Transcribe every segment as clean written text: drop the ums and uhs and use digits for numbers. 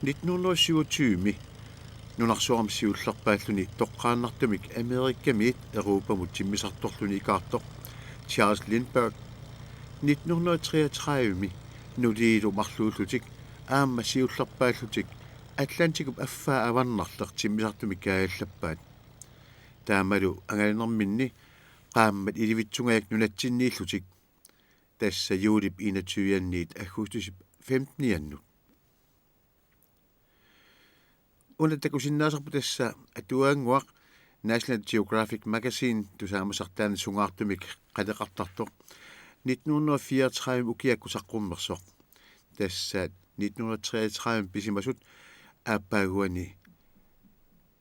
1927 нунарсуармиссиуллерпааллуни тоққааннартумик Америккамиит Европамут тиммисарторлуни икаартоқ Charles Lindbergh 1933 нулиилу марлууллутик аама сиуллерпааллутик Атлантикуп аффаа аварнарлер тиммисартумик кааллаппаат таамалу ангалинерминни qaammat ilivitsungaak nunatsinniillutик тасса юулип 21-ниит аггустусип 15-нианнут унатакусиннаасарпу тасса атуаангуақ National Geographic Magazine тусаамасартаани сунгаартумик қалеқартартоқ 1934 укиаккусаққуммерсоқ тассаат 1933 писимасут ааппаагуани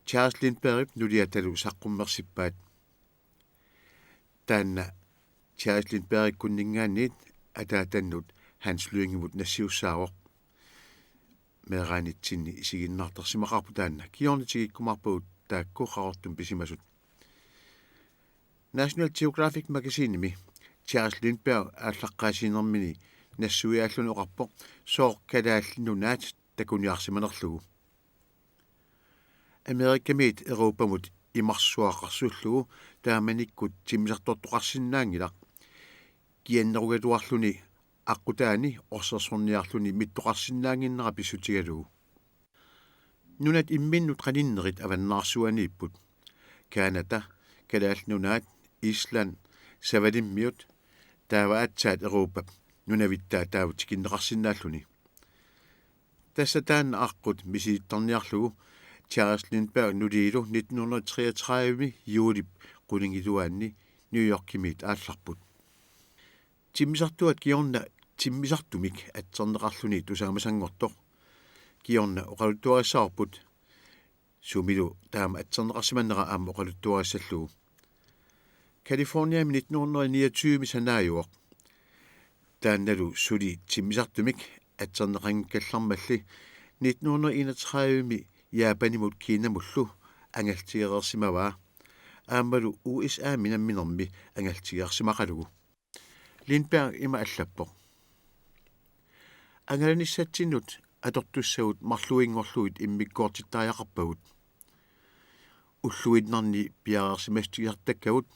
Charles Lindbergh нулиаталу саққуммерсиппаат таанна Charles Lindbergh куннингаанниит атаатаннут Hans Lyngimut нассиуссаавоқ мераанитсинни исигиннаартарсимақарпу таанна киорнитигиккумарпагут тааккуқартум писимасут National Geographic Magazine Charles Lindbergh ааллаққаасинермини нассуиааллуну оқарпоқ соор калааллинунаат такуниарсиманерлугу Америккамиит Европамут имарсуақарсуллугу тааманиккут тиммисартортоқарсинаангилақ кианнеругалуарлуни аққутаани орсерсорниарлуни миттоқарсинаангиннера писсутигалугу нунат имминнут қаниннерит аваннаарсуанииппут Канада калаалнунаат Исланд савалиммиут тааваатсаат Европа нунавиттаа таавут киннеқарсинааллуни тассатаанна аққут мисиитторниарлугу Charles Lindbergh нулиилу 1933 юулип qulingilуаанни Нью-Йоркимиит аалларпут тиммисартуат киорна тиммисартумик атсернеқарлуни тусаамасангортоқ киорна оқалуттуариссаарпут сумилу таама атсернеқарсиманнера аама оқалуттуариссаллугу Калифорниами 1929 санааюоқ таанналу сули тиммисартумик атсернеқангкаллармалли 1931 Яапанимут кинамуллу ангалтигерсимаваа аамалу USA минамминерми ангалтигерсимақалугу Lindbergh има аллаппоқ ангаланиссатсиннут атортуссагут марлуингорлуит иммиккоортиттааяқарпагут уллуиннарни пиарерсимастигартаккагут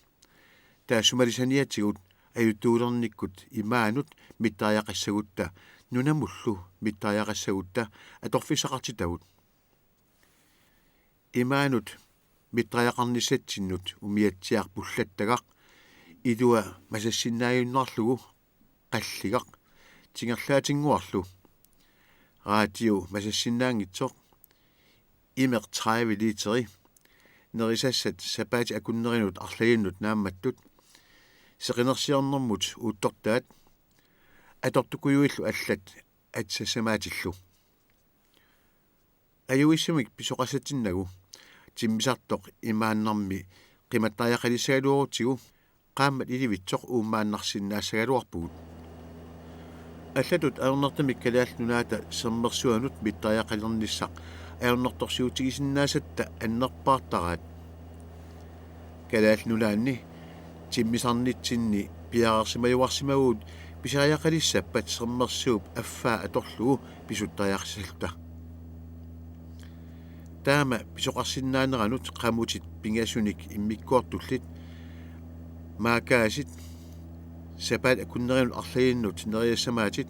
таасумалисаниатигут аютуулерниккут имаанут миттааяқассагутта нунамуллу миттааяқассагутта аторфисақартитагут имаанут миттраақарнисатсиннут умиатсиарпуллаттагақ илуа масассиннааюннарлугу қаллигақ тингерлаатингуарлу радио масассиннаангитсоқ имеқ 30 литери нерисассат сапаати акуннеринут арлаиннут наамматтут сеқинерсиарнэрмут uuttортаат атортукуюиллу аллат атсассамаатиллу аюиссимик писоқасатиннагу тиммисартоқ имааннарми қиматтааяқалиссагалуорутигу qaammat iливитсоқ уумааннарсиннаассагалуарпугут аллатут аернартамик калааллунаата сермерсуанут миттааяқалерниссақ аернарторсиутигисиннаасатта аннерпаартараат калааллунаанни тиммисарнитсинни пиарерсимаюарсимагуут писааяқалиссаппат сермерсууп аффаа аторлугу писуттааяқсалта таама писоқарсиннаанеранут qamutит пингасуник иммиккуартуллит маакаасит сапаат акуннеринут арлаиннут нериассамаатит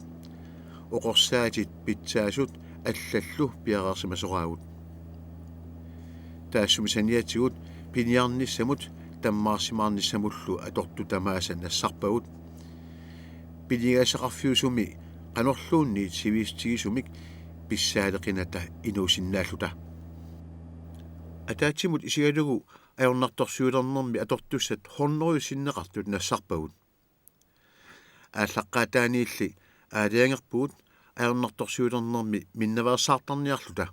оқорсаатит питсаасут аллаллу пиарерсимасораагут таассумисаниатигут пиниарниссамут таммаарсимаарниссамуллу аторту тамааса нассарпагут пилигасақарфиусуми qanorluunni сивистигисумик писсаалеқината инуусиннааллута атаатсимут исигалугу аернарторсуулернэрми атортуссат хорнеруйуссиннеқартут нассарпагут ааллаққаатааниилли аалиангерпугут аернарторсуулернэрми миннаваерсаартарниарлута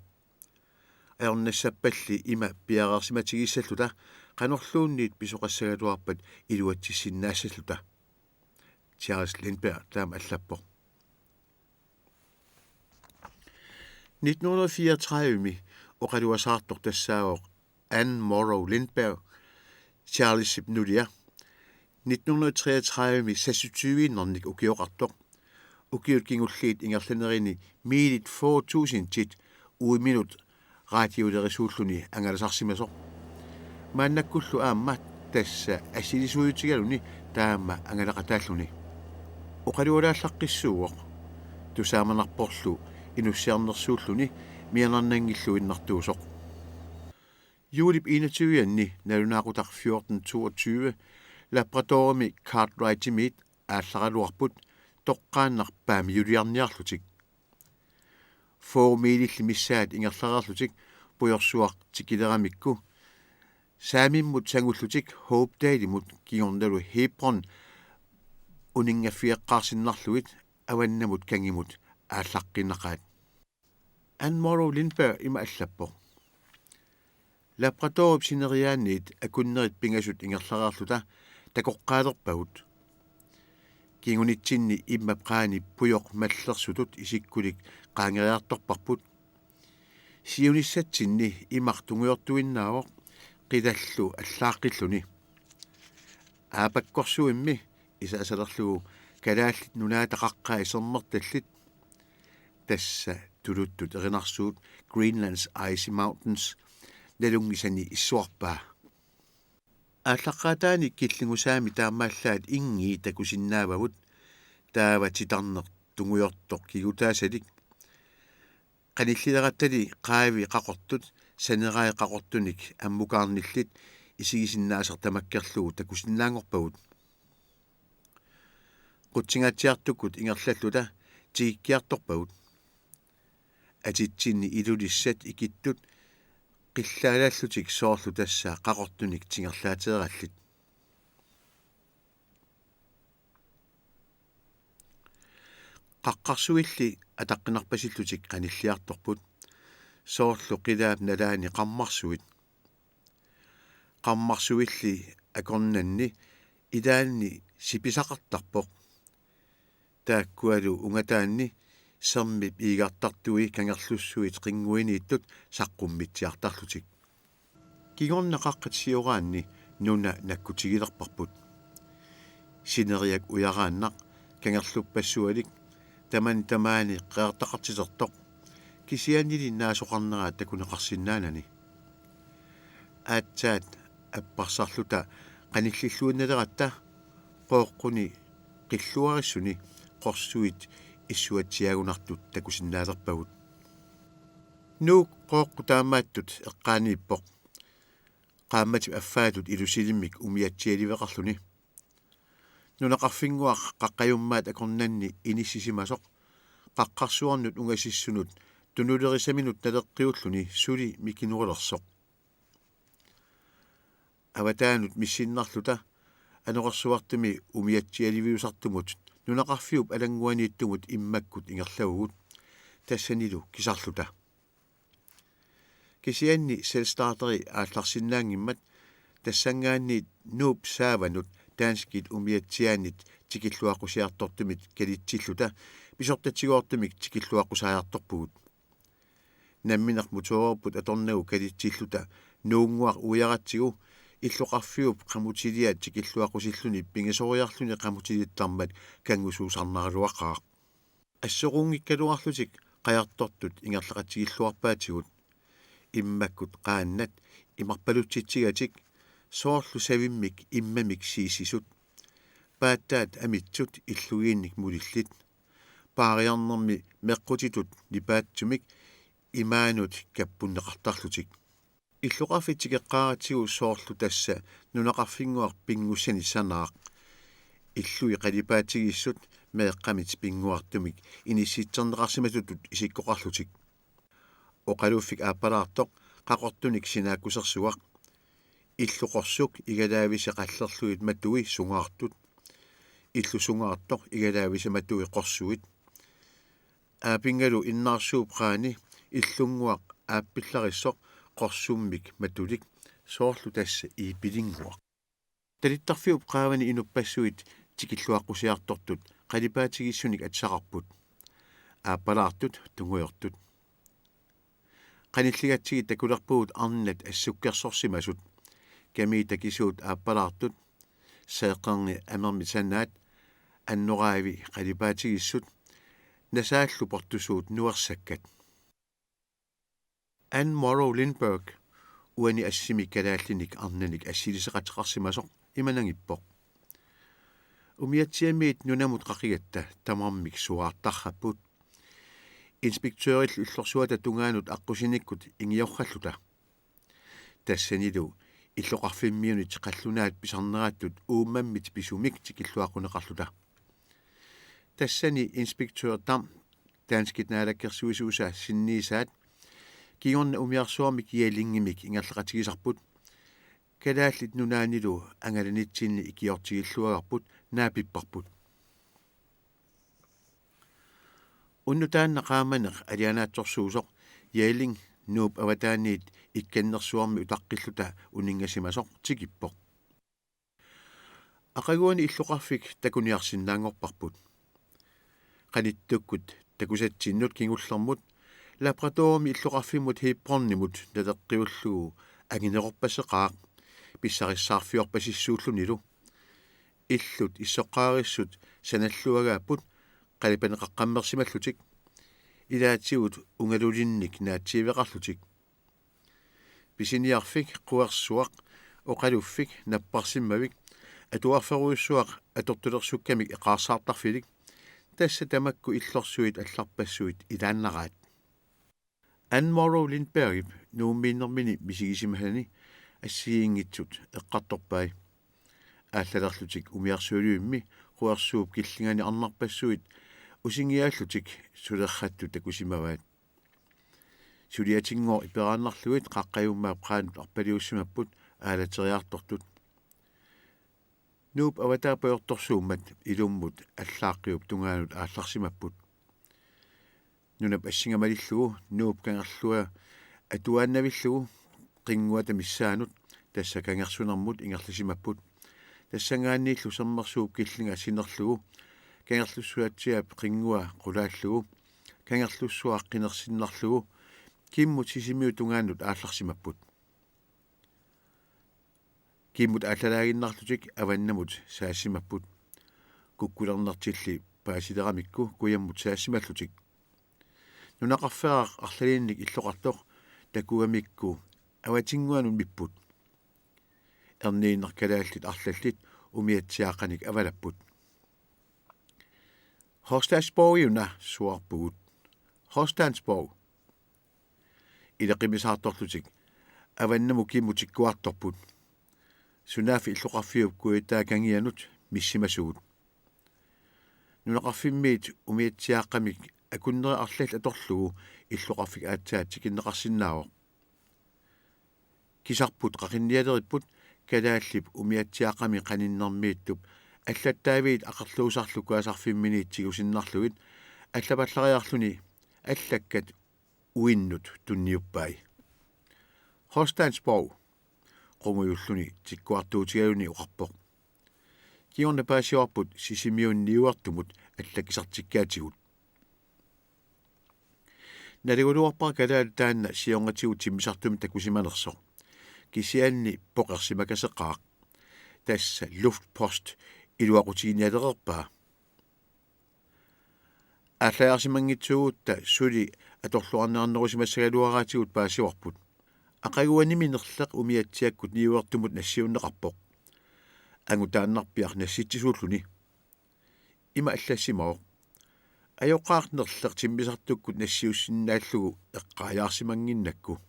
аернассаппалли има пиарерсиматигиссаллута qanorluunniit писоқассагалуарпат илуатсиссиннаассаллута Charles Lindbergh таам аллаппоқ 1934 оқалуасаартор тассаавоқ Anne Morrow Lindbergh Charles нулиа 1933 сассутсуииннэрник укиоқартоқ укиут кингуллиит ингерланерини миилит 4000 тит uiminut raatiulerisuulluni angalasarsimasoq maannakkullu aammat tassa assilisuutigaluni taama angalaqataalluni oqaluulaallaqqissuuq tusaamanarporlu inussiarnersuulluni mianarnangillu innartuusoq Julip 21 nalunaaqutaq 1422 Labradormi Cartwright Meet аалларалуарпут тоққааннарпаами юлиарниарлутик фоумиилилли миссаат ингерларерлутик пуйорсуар тикилерамикку саамиммут сангуллутик хоопдаалимут кигорналу Hebron унингаффиэққарсиннарлугит аваннамут кангимут ааллаққиннақаат Anne-Marie Lindberg има аллаппо Labrador синериаанниит акуннерит пингасут ингерларерлута такоққаалерпагут кигунитсинни иммапqaani пуйоқ маллерсутут исиккулик qaangeriartorparput сиуниссатсинни имартунгуйортуиннаавоқ қилаллу аллааққиллуни аапаккорсуимми исаасалерлугу калааллит нунаатақаққаа исернерталлит тасса тулуттут эринарсуут Greenland's Icy Mountains налунгисани иссуарпаа ааллаққаатаани киллингусаами таамааллаат ингии такусиннаавагут таава титарнер тунгуйортоқ кигутаасалик qanillilerattali qaavi qaqortut sanerai qaqortunik ammukаарnillit isigisinnaasartamakkerlugu takusinnaangorpagut qutsingaatiartukut ingerlalluta tigikkiartorpagut atitsinni ilulissat ikittut qillaalaallutik soorlu tassaa qaqortunik tingerlaateerallit qaqqarsuilli атаққинарпасиллутик qanilliartorput soorlu qilaap nalaani qammarsuilli akornanni ilaanni sipisaqartarpoq taakkualu ungataanni sermip iigartartui kangerlussuit qinguiniittut saqqummitsiartarlutik kigornaqaqqatsiuraanni nuna nakkutigilerparput sineriak uyaraannaq kangerluppassualik taman tamaani qeertaqartisertoq kisiannili naasoqarneraa takuneqarsinnaanani aatsaat apparsarluta qanillilluunnaleratta qooqquni qilluarissuni qorsuit issuatsiagunartut takusinnaalerpagut nuuk qooqqu taamaattut eqqaaniippoq qaammati affaatut ilusilimmik umiatsialiveqarluni nunaqarfinguaq qaqqajummaat akornanni inissisimasoq qaqqarsuarnut ungasissunut tunulerisaminut naleqqiulluni suli mikinurulersoq avataanut missinnarluta anoqersuartumi umiatsialiviusartumut nunaqarfiup alanguaniittumut immakkut ingerlagugut tassanilu kisarluta kisianni selvstarteri aallarsinnaangimmat tassangaanniit nuup saavanut taanskit umiatsiaannit tikilluaqusiartortumit kalitsilluta pisortatsiguortumik tikilluaqusaajartorpugut nammineq mutuorput atornagu kalitsilluta nuunguaq uyaratsigu иллоқарфиуп qamutiliat tikilluaqusilluni pingasoriarluni qamutilittarmat kangusuusarnaraluaqaaq ассоқунгиккалуарлутик qajartortut ingerlaqatsigilluarpaatigut иммаккут qaannat имарпалутситсигаtik soorlu savimmik immamik siisisut paattaat amitsut illugiinnik mulillit paariarnermi meqqutitut nipaatsumik imaanut kappunneqartarlutik иллоқарфитсикеққааратсигу soorlu tassa nunaqarfinguaq pingussani sanaaq illui qalipaatsigissut meeqqamit pinguartumik inissiitserneqarsimatutut isikkoqarlutik oqaluuffik aappalaartoq qaqortunik sinaakkusersuaq иллуқорсук игалаависа қаллерлуит матуи сунгаартут иллусунгаартоқ игалаависа матуи қорсуит аапингалу иннаарсууп qaani иллунгуақ ааппиллариссоқ qorsummik matulик soorlu tassa iipilinnguaq talittарфиуп qaavani inuppassuit tikilluaqqusiartortut qalipaatigissуник атсақарпут ааппалаартут тунгуйортут qanilligatsigi takulerpugut arnat assukkersorsimasut kami takisuut aappalaartut seeqqerni amermi sannaat annoraavi qalipaatigissut nasaallu portusuut nuersakkat Anne Morrow Lindbergh uani assimi kalaалlinik arnanik assiliseqatiqarsimasoq imanangippoq umiatsiamiit nunamut qaqigatta tamarmik suaartarrapput inspektøöril ullorsuata tungaanut aqusinikkut ingiorralluta тассанилу иллоқарфиммиунит қаллунаат писарнерааttut ууммаммит писумик тикиллуақунеқарлута тассани инспектør Dam Danskit naalakkерсуисуусаа синниисаат кигорна умиарсуармик иалингимик ингерлеқатигисарпут калааллит нунаанилу ангаланитсинни икиортигиллуагарпут наапиппарпут уннутаанна qaamaneq алианаатсорсуусоq яалин нууп аватааниит икканнерсуарми утаққиллута унингасимасоq тикиппоq ақагуани иллоқарфик такуниарсиннаангорпарпут qaниттуккут такусатсиннут кингуллермут лабрадорми иллоқарфиммут хиппорнимут налеққиуллугу агинеқорпассеқаақ писсариссаарфиорпасиссууллунилу иллут иссоққаариссут саналлуагааппут қалипанеқаққаммерсималлутик илаатсигут унгалулинник наатсиивеқарлутик писиниарфик қуерсуақ оқалуффик наппарсиммавик атуарферуйуссуақ атортулерсуккамик эқарсаартарфилик тасса тамакку иллорсуит алларпассуит илааннараат Anne Morrow Lindbergh nuummiinnermini misigisimahlani ассигингитсут эққарторпай ааллалерлутик умиарсуулиумми қуерсууп киллингани арнарпассуит усингиааллутик сулерратту такусимаваат сулиатингоо иперааннарлуит қаққаюммаап qaanut арпалиуссимаппут аалатериартортут нууп аватаапаёрторсууммат илуммут аллааққиуп тунгаанут аалларсимаппут нунап ассингамалиллугу нууп кангерлуа атуааннавиллугу qinguata missaanut tassa kangersunarmut ingerlissimapпут тассангааннииллу сермерсууп киллинга синерлугу кангерлуссуатсиап qinngua qulaаллугу кангерлуссуа qinерсиннарлугу киммут сисимиу тунгаанут аалларсимаппут киммут ааллалаагиннарлутик аваннамут саассимаппут куккулернертилли паасилерамикку куяммут саассималлутик нунақарферақ арлалиинник иллоқартоқ такуамикку аватингуанун миппут эрнииннеркалааллит арлаллит умиатсиақаник авалаппут Horstadsborguna суарпугут Horstadsborg илеқимисаарторлутик аваннаму киммутиккуарторпут сунаафи иллоқарфиуп куитаа кангианут миссимасугут нунақарфиммиит умиатсиаққамик акуннери арлал аторлугу иллоқарфик аатсаат тикиннеқарсинаавоқ кисарпут қақинниалериппут калааллип умиатсиаққами қаниннэрмииттуп аллаттаавиит ақарлуусарлу куасарфимминиитсигусиннарлугит аллапаллариарлуни аллаккат уиннут тунниуппай Horstadsborg qumuйуллуни тиккуартуутигалуни уқарпоқ киорна паасиорпут сисимиунниуартумут аллакисартиккаатигут налигулуарпар калаал таанна сионгатигут тиммисартуми такусиманерсоқ кисианни поқерсимакасеқаақ тасса luftpost илуақутигиниалерерпаа аллаарсимангитсугуутта сули аторлуарнеарнерусимассагалуараатигут паасиорпут ақагуаниминерлеқ умиатсиаккут ниуертумут нассиуннеқарпоқ ангутааннарпиар насситсисууллуни има аллассимаоқ аёққаартнерлеқ тиммисартуккут нассиуссиннааллугу эққааяарсимангиннакку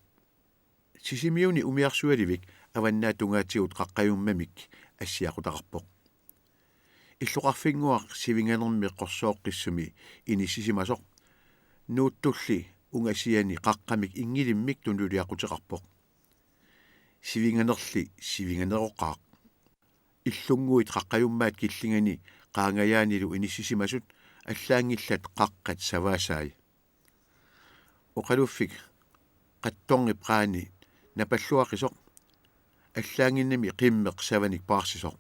сисимиуни умиарсуаливик аваннаа тунгаатигут қаққаюммамик ассиақутақарпоқ иллоқарфингуақ сивинганерми қорсооққиссуми инисисимасоқ нууттулли унгасиани қаққамик ингилиммик тунулиақутеқарпоқ сивинганерли сивинганероққаақ иллунгуит қаққаюммаат киллингани qaangаяанилу инисисимасут аллаангиллат қаққат саваасаи оқалуффик qattorngi qaani напаллуақисоқ аллаангиннами qimmeq savanik paarsisoq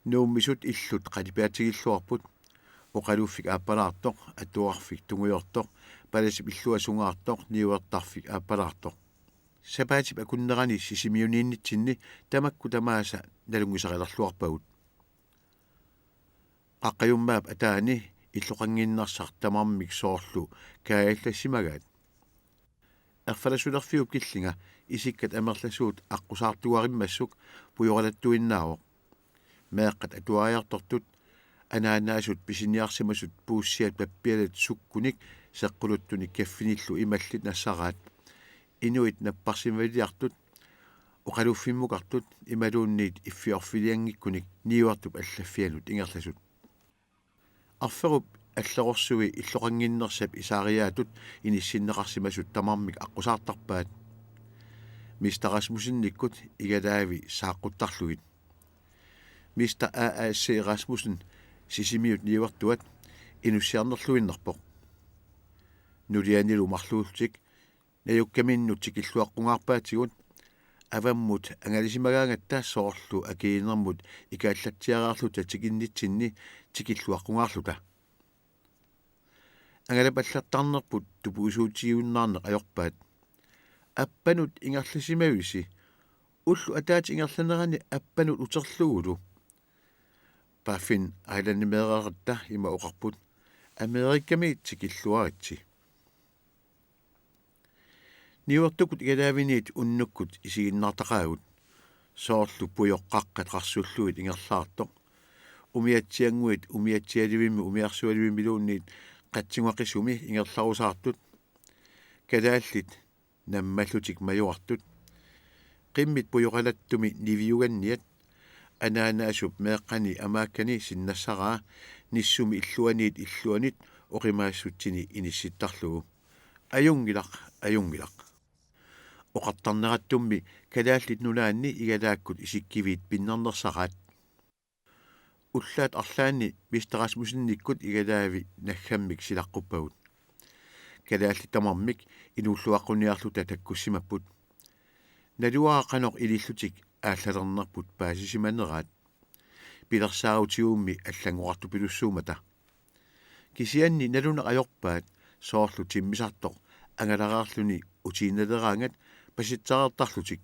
nuummisut illut qalipaatigilluarput оқалуффик ааппалаартоқ атуарфик тунгуйортоқ паласип иллуасунгаартоқ ниуертарфик ааппалаартоқ сапаатип акуннерани сисимиунииннитсинни тамакку тамааса налунгисариларлуарпагут қаққаюммаап атаани иллоқангиннарсар тамармик соорлу кааллассимагаат erfalasulerfiup killinga isikkat amerlasuut aqusaartuarimmassuk pujoralattuinnaavoq meeqqat atuariartortut anaanaasut pisiniarsimasut puussiat pappialat sukkunik seqquluttunik kaffinillu imallit nassaraat inuit napparsimaviliartut oqaluffimmukartut imaluunniit iffiorfiliangikkunik niuartup allaffianut ingerlasut arferup аллорсуи иллоқангиннерсап исаариаатут инисиннеқарсимасут тамармик аққусаартарпаат мистер Расмусенниккут игалаави сааққуттарлугит мистер ААС Расмусен сисимиут ниуартуат инуссиарнерлуиннарпоқ нулианилу марлуултик наюккаминнутик иллуаққунгаарпаатигут аваммут ангалисимагаангатта соорлу акиинермут икааллатсиараарлута тикиннитсинни тикиллуаққунгаарлута ангалапаллартарнерпут тупуусуутигиуннаарнеқ ajorpaat аппанут ингерласимависи уллу атаати ингерланерани аппанут утерлугулу паффин айланнимеэраратта има оқарпут америкками тикиллуаритси ниуертукут игалаавиниит уннуккут исигиннаартақаагут соорлу пуйоққаққат қарсуллуит ингерлаартоқ умиатсиангуит умиатсиаливимми умиарсуаливимилуунниит qatsingwaqisumi ingerlarusartut kalaallit nammallutik majuartut qimmit pujoqalattumi niviuganniat anaanaasup meeqqani amaakkani sinnassaraa nissumi illuanit oqimaassutini inissittarlugu ajungilaq oqartarnerattummi kalaallit nulaanni igalaakkut isikkivit pinnernersaraat уллаат арлаанни мистер Расмусенниккут игалаави наггаммик силаққуппагут калаалли тамармик инуллуаққуниарлута таккуссимаппут налуаақанеқ илиллутик ааллалернерпут паасисиманераат пилерсаарутигуумми аллангуарту пилуссуумата кисианни налунеқ ajorpaat соорлу тиммисартоқ ангалараарлуни утиинналераангат паситсаартарлутик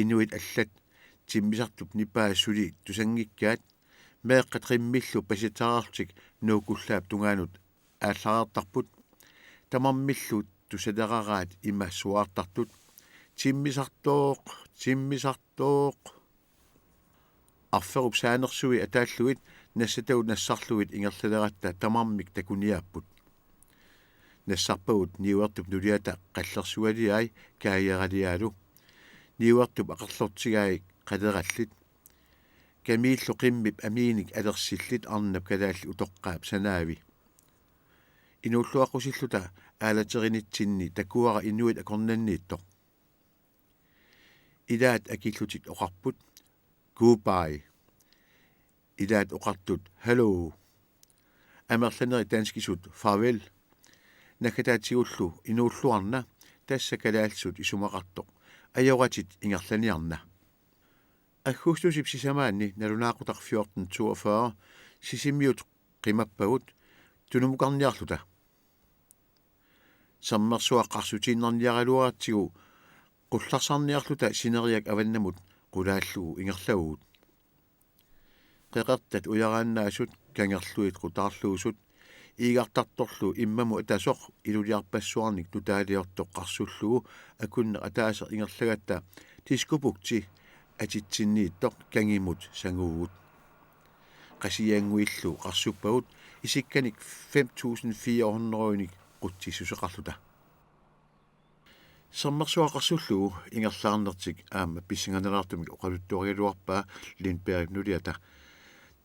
инуит аллат тиммисартуп нипаассули тусангиккаат меэққат қиммиллу паситсараартик нуукуллаап тунгаанут ааллараартарпут тамармиллу тусалерараат имассуаартартут тиммисартооқ арферуп саанерсуи атааллугит нассатагут нассарлугит ингерлалератта тамармик такуниааппут нассарпагут ниуертуп нулиата қаллерсуалиай кааяралиаалу ниуертуп ақарлортигаи qaderallit kamiillu qimmip amiinik alersillit arnap kalaalli utoqqaap sanaavi inuulluaqqusilluta aalaterinittsinni takuara inuit akornanniittoq ilaat akillutit oqarput goodbye ilaat oqartut hello amerlaneri danskisut farvel nakataatsigullu inuulluarna tassa kalaalsut isumaqartoq ajoratit ingerlaniarna аггустусип сисамаанни налунаақутар 1442 сисимиут қимаппагут тунумукарниарлута саммерсуаққарсутииннарниаралуаратсигу қулларсарниарлута синериак аваннамут қулааллугу ингерлагуут қеқертат уярааннаасут кангерлуит қутаарлуусут иигартарторлу иммаму атасоқ илулиарпассуарник тутаалиортоқ қарсуллугу акунне атаасер ингерлагатта тискупукти атитсиннииттоқ кангимут сангуугут qasianguillu qarsuppagут isикканик 5400-ник qutsissuseqarluta саммерсуақарсуллугу ингерлаарнертик аама писсинганалаартумик оқалуттуаригалуарпаа линберг нулиата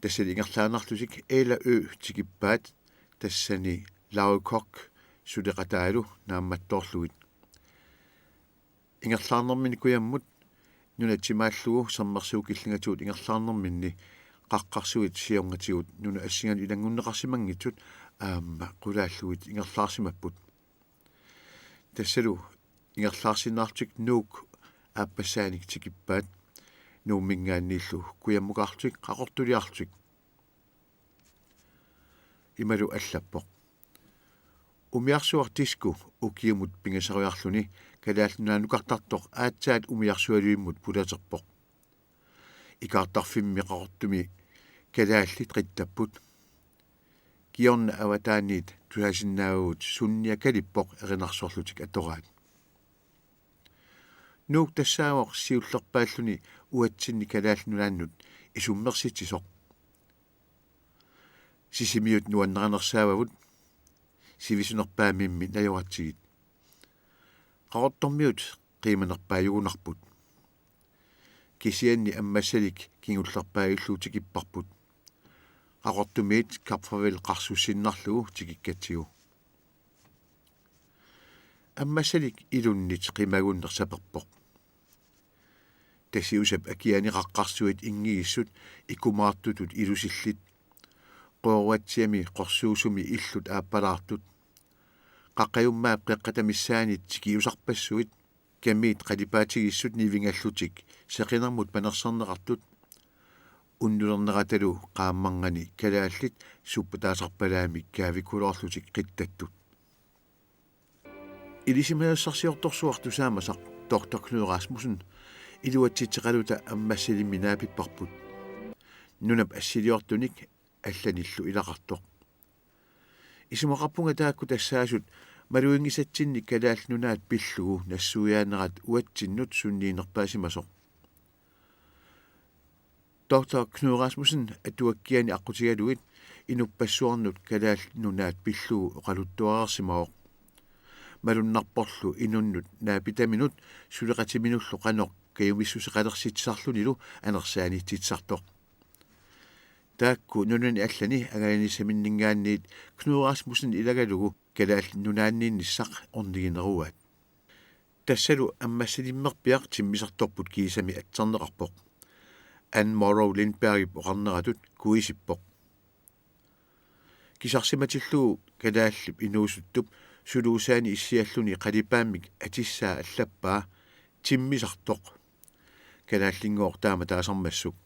тассали ингерлаанарлусик эла тикиппаат тассани лаукок сулеқатаалу наамматторлугит ингерлаарнэрмини куяммут нунатсимааллугу саммерсуукиллингатуут ингерлаарнэрминни qaqqarsuit siongatigut nuna assingan ilangуннеқарсимангитсут аама qulaаллугит ингерлаарсимаппут тассалу ингерлаарсинаартик нуук ааппассааник тикиппаат нууммингааннииллу куяммукаартик qaqortuliartik ималу аллаппоқ умиарсуартиску укиумут пингасаруйарлуни калааллунаанукартартоқ аатсаат умиарсуалуиммут пулатерпоқ икаартарфимми qaqortumi калааллит qittapпут kiorna awataaniit tusasinnaaugut sunnia kalippoq erinarsorlutik atoraat nuuk tassaavoq siullerpaalluni uatsinni kalaalnunaannut isummersitisoq sisimiut nuanneranерsaavavut sivisunerpaamimmi najoratsigit qaqortormiut qiimanerpaajugunarput kisianni ammassalik kingullerpaagilluutikipparput qaqortumiit Kapfarvel qarsussinnarlugu tikikkatsigu аммассалик илуннит қимагуннерсаперпоқ тассиусап акианиқаққарсуит ингигиссут икумаартутут илусиллит қооруатсиами қорсуусуми иллут ааппалаартут қаққаюммаап қеққатамиссаанит тикиусарпассуит каммиит қалипаатигиссут нивингаллутик сеқинермут панерсернеқартут уннулернераталу qaammarngani kalaallit supputaasarpalaami kaavikулоорлутик qittаттут илисимаассарсиорторсуарту саамасақ доктор Knud Rasmussen илуатситеқалута аммассалимми наапиппарпут нунап ассилиортуник алланиллу илақартоқ исумақарпунга таакку тассаасут малуингисатсинни калаалнунаат пиллугу нассуяанерат уатсиннут сунниинерпаасимасоқ доктор Knud Rasmussen атуаккиани аққутигалуит инуппассуарнут калаалнунаат пиллугу оқалуттуарерсимаоқ малуннарпорлу инуннут наапитаминут сулеқатиминуллу қанеқ каюмиссусеқалерситсарлунилу анерсааниттитсартоқ таакку нунани аллани агаанисаминнингаанниит Knud Rasmussen илагалугу калаалнунаанниинниссақ орнигинеруаат тассалу аммассалиммерпиақ тиммисарторпут кисами атсарнеқарпоқ Anne Morrow Lindberg оқарнератут куисиппоқ кисарсиматиллуу калааллип инуусуттуп сулуусаани иссиаллуни қалипааммик атиссаа аллаппаа тиммисартоқ калааллингоор таама таасармассук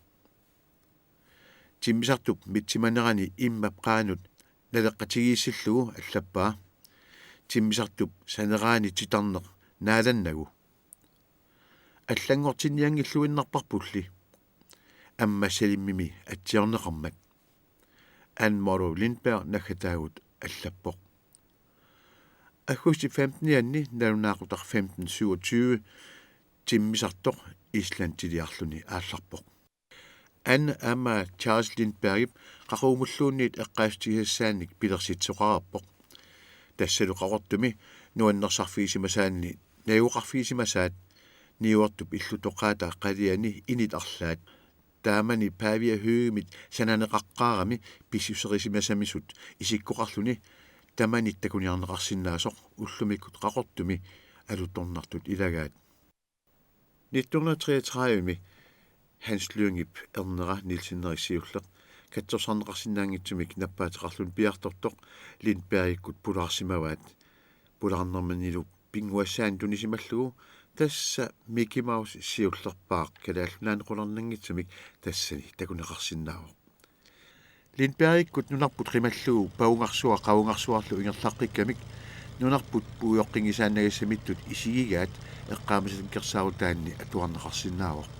тиммисартуп митсиманерани иммап qaanut налеққатигииссиллугу аллаппаа тиммисартуп санераани титарнеқ нааланнагу аллангортинниангиллуиннарпарпулли аммассалиммими атсиорнеқармат Anne Morrow Lindberg накатаагут аллаппоқ August 15-ni nalunaaqutaq 1527 timmisartoq Island-tiliarluni aallarpoq Anne amma Charles Lindberg qaquumulluunniit eqqaastigisaannik pilersitsoqararpoq tassalu qaqortumi nuannersarfiisimasaanni najuqarfiisimasaat niuartup illutoqaata qaliani init arlaat taamani paavia hyymit sananeqaqqaarami pissuserisimasamisut isikkoqarluni tamanit takuniarneqarsinnaasoq ullumikut qaqortumi alutornartut ilagaat 1933 Hans Lyngip ernera nilsinnerisiulleq katsorsarneqarsinnaangitsumik nappaateqarlun piartortoq Lindbergikkut pularsimavaat pularnermanilu pinguassaan tunisimallugu tassa Mickey Mouse siullerpaaq kalaallunaanqulernangitsumik tassani takuneqarsinnaagoq Lindbergikkut nunarput qimallugu paungarsua qavungarsuarlu ingerlaqqikkamik nunarput puujoqqingisaannagassamittut isigigaat eqqaamasatinkersaarutaanni atuarneqarsinnaagoq